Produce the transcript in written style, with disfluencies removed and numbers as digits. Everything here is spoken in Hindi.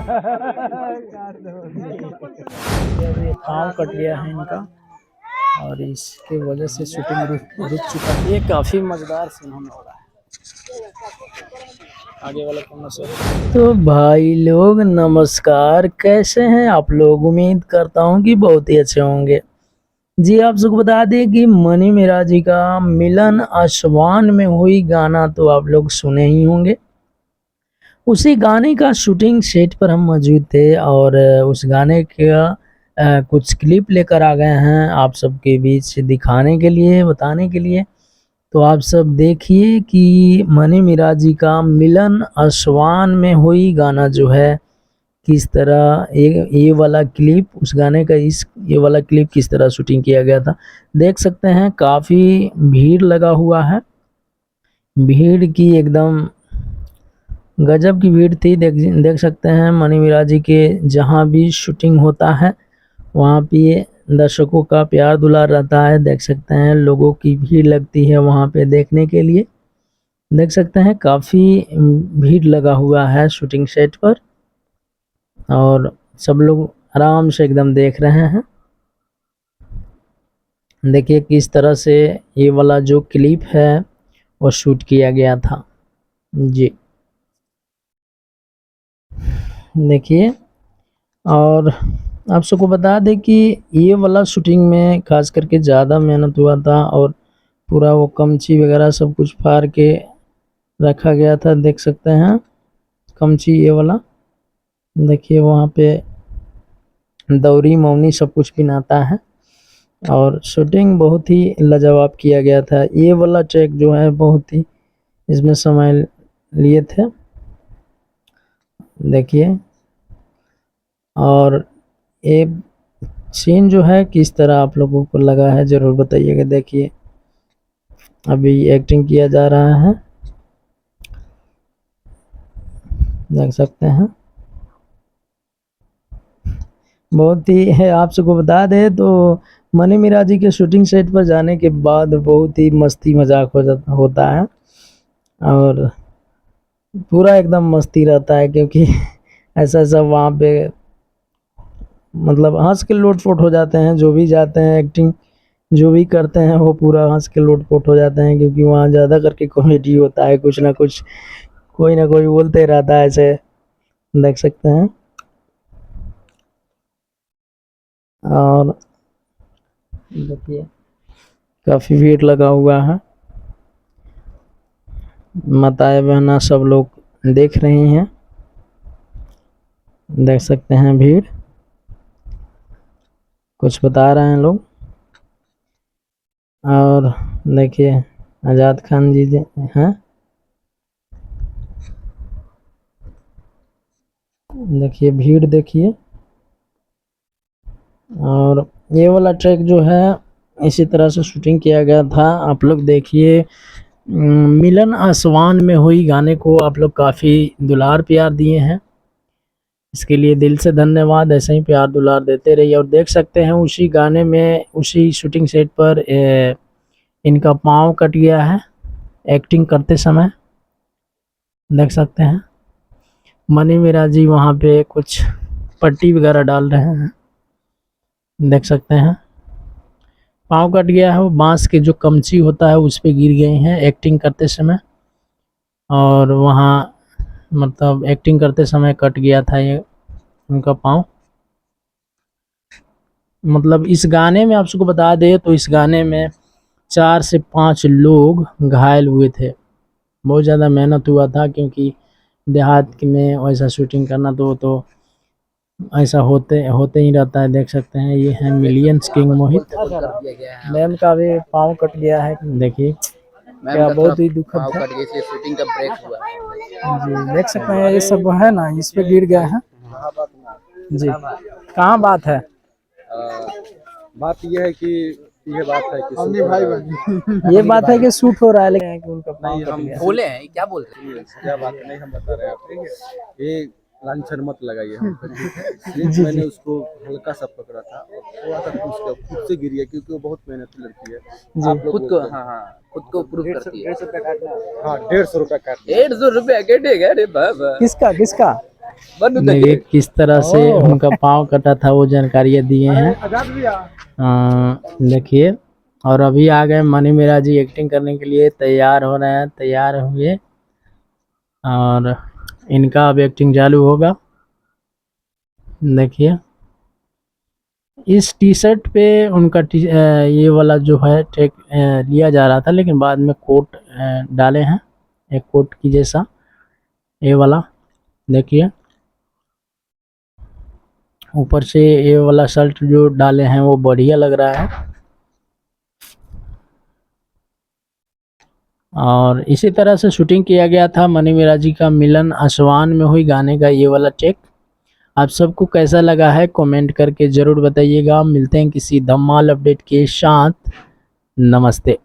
अभी पाँव कट गया है इनका और इसके वजह से शूटिंग रुक चुका है। ये काफ़ी मज़ेदार सीन होने वाला है। आगे वाला कौन सा? तो भाई लोग नमस्कार, कैसे हैं आप लोग? उम्मीद करता हूँ कि बहुत ही अच्छे होंगे। जी आप सबको बता दें कि मनी मेरा जी का मिलन आसमान में हुई गाना तो आप लोग सुने ही होंगे। उसी गाने का शूटिंग सेट पर हम मौजूद थे और उस गाने का कुछ क्लिप लेकर आ गए हैं आप सबके बीच दिखाने के लिए, बताने के लिए। तो आप सब देखिए कि मनी मिराज जी का मिलन आसमान में हुई गाना जो है किस तरह ये वाला क्लिप, उस गाने का ये वाला क्लिप किस तरह शूटिंग किया गया था देख सकते हैं। काफ़ी भीड़ लगा हुआ है, भीड़ की एकदम गजब की भीड़ थी। देख सकते हैं मनी मिराज जी के जहाँ भी शूटिंग होता है वहाँ पे दर्शकों का प्यार दुलार रहता है। देख सकते हैं लोगों की भीड़ लगती है वहाँ पे देखने के लिए। देख सकते हैं काफ़ी भीड़ लगा हुआ है शूटिंग सेट पर और सब लोग आराम से एकदम देख रहे हैं। देखिए किस तरह से ये वाला जो क्लिप है वो शूट किया गया था। जी देखिए, और आप सबको बता दें कि ये वाला शूटिंग में खास करके ज़्यादा मेहनत हुआ था और पूरा वो कमची वगैरह सब कुछ फाड़ के रखा गया था। देख सकते हैं कमची ये वाला, देखिए वहाँ पे दौरी मौनी सब कुछ पिनाता है और शूटिंग बहुत ही लाजवाब किया गया था। ये वाला ट्रैक जो है बहुत ही इसमें समय लिए थे, देखिए। और ये सीन जो है किस तरह आप लोगों को लगा है ज़रूर बताइएगा। देखिए अभी एक्टिंग किया जा रहा है, देख सकते हैं। बहुत ही है, आप सबको बता दें तो मनी मिराज जी के शूटिंग सेट पर जाने के बाद बहुत ही मस्ती मजाक होता है और पूरा एकदम मस्ती रहता है क्योंकि ऐसा ऐसा वहाँ पे मतलब हंस के लोटपोट हो जाते हैं। जो भी जाते हैं एक्टिंग जो भी करते हैं वो पूरा हंस के लोटपोट हो जाते हैं क्योंकि वहाँ ज़्यादा करके कॉमेडी होता है, कुछ ना कुछ कोई ना कोई बोलते रहता है ऐसे, देख सकते हैं। और देखिए काफ़ी भीड़ लगा हुआ है, माताएं बहना सब लोग देख रही हैं, देख सकते हैं भीड़ कुछ बता रहे हैं लोग। और देखिए आज़ाद खान जी हैं, देखिए भीड़ देखिए। और ये वाला ट्रैक जो है इसी तरह से शूटिंग किया गया था। आप लोग देखिए मिलन आसमान में हुई गाने को आप लोग काफ़ी दुलार प्यार दिए हैं, इसके लिए दिल से धन्यवाद। ऐसे ही प्यार दुलार देते रहिए। और देख सकते हैं उसी गाने में उसी शूटिंग सेट पर इनका पाँव कट गया है एक्टिंग करते समय, देख सकते हैं। मनी मेरा जी वहाँ पे कुछ पट्टी वगैरह डाल रहे हैं, देख सकते हैं। पाँव कट गया है, वो बांस के जो कमची होता है उस पे गिर गए हैं एक्टिंग करते समय और वहाँ मतलब एक्टिंग करते समय कट गया था ये उनका पाँव। मतलब इस गाने में आप सबको बता दें तो इस गाने में 4 से 5 लोग घायल हुए थे। बहुत ज़्यादा मेहनत हुआ था क्योंकि देहात में वैसा शूटिंग करना तो ऐसा होते ही रहता है। देख सकते हैं ये है मिलियंस किंग मोहित, मैम का भी पाँव कट गया है, देखिए क्या बहुत ही दुखद है। शूटिंग का ब्रेक हुआ जी देख सकते हैं ये सब है ना, इस पे गिर गए हैं। जी कहाँ बात है? बात यह है कि ये बात है कि भाई बहन ये बात है कि शूट हो रहा है लेकिन कि उनका पाँव कट हम गया। बोले हैं क्या बोल रहे हैं, क्या बात नहीं हम बता रहे हैं आपको। ये लांछन मत लगाइए हम पे, ठीक है। जी मैंने जी उसको हल्का सा पकड़ा था और थोड़ा सा खुद से गिरी है क्योंकि वो बहुत मेहनती लड़की है। जी आप खुद को खुद को प्रूव करती है। हाँ 150 रुपया काट 150 रुपया कटेगा रे बाबा। किसका किसका? बंद देखिए किस तरह से उनका पाँव कटा था, वो जानकारियाँ दिए हैं। आजाद भैया देखिए, और अभी आ गए मनी मेरा जी एक्टिंग करने के लिए, तैयार हो रहे हैं, तैयार हुए और इनका अब एक्टिंग चालू होगा। देखिए इस टी शर्ट पे उनका ये वाला जो है टेक लिया जा रहा था, लेकिन बाद में कोट डाले हैं, एक कोट की जैसा ये वाला। देखिए ऊपर से ये वाला शर्ट जो डाले हैं वो बढ़िया लग रहा है। और इसी तरह से शूटिंग किया गया था मनी मेरा जी का मिलन आसमान में हुई गाने का ये वाला टेक। आप सबको कैसा लगा है कमेंट करके ज़रूर बताइएगा। मिलते हैं किसी धमाल अपडेट के साथ। नमस्ते।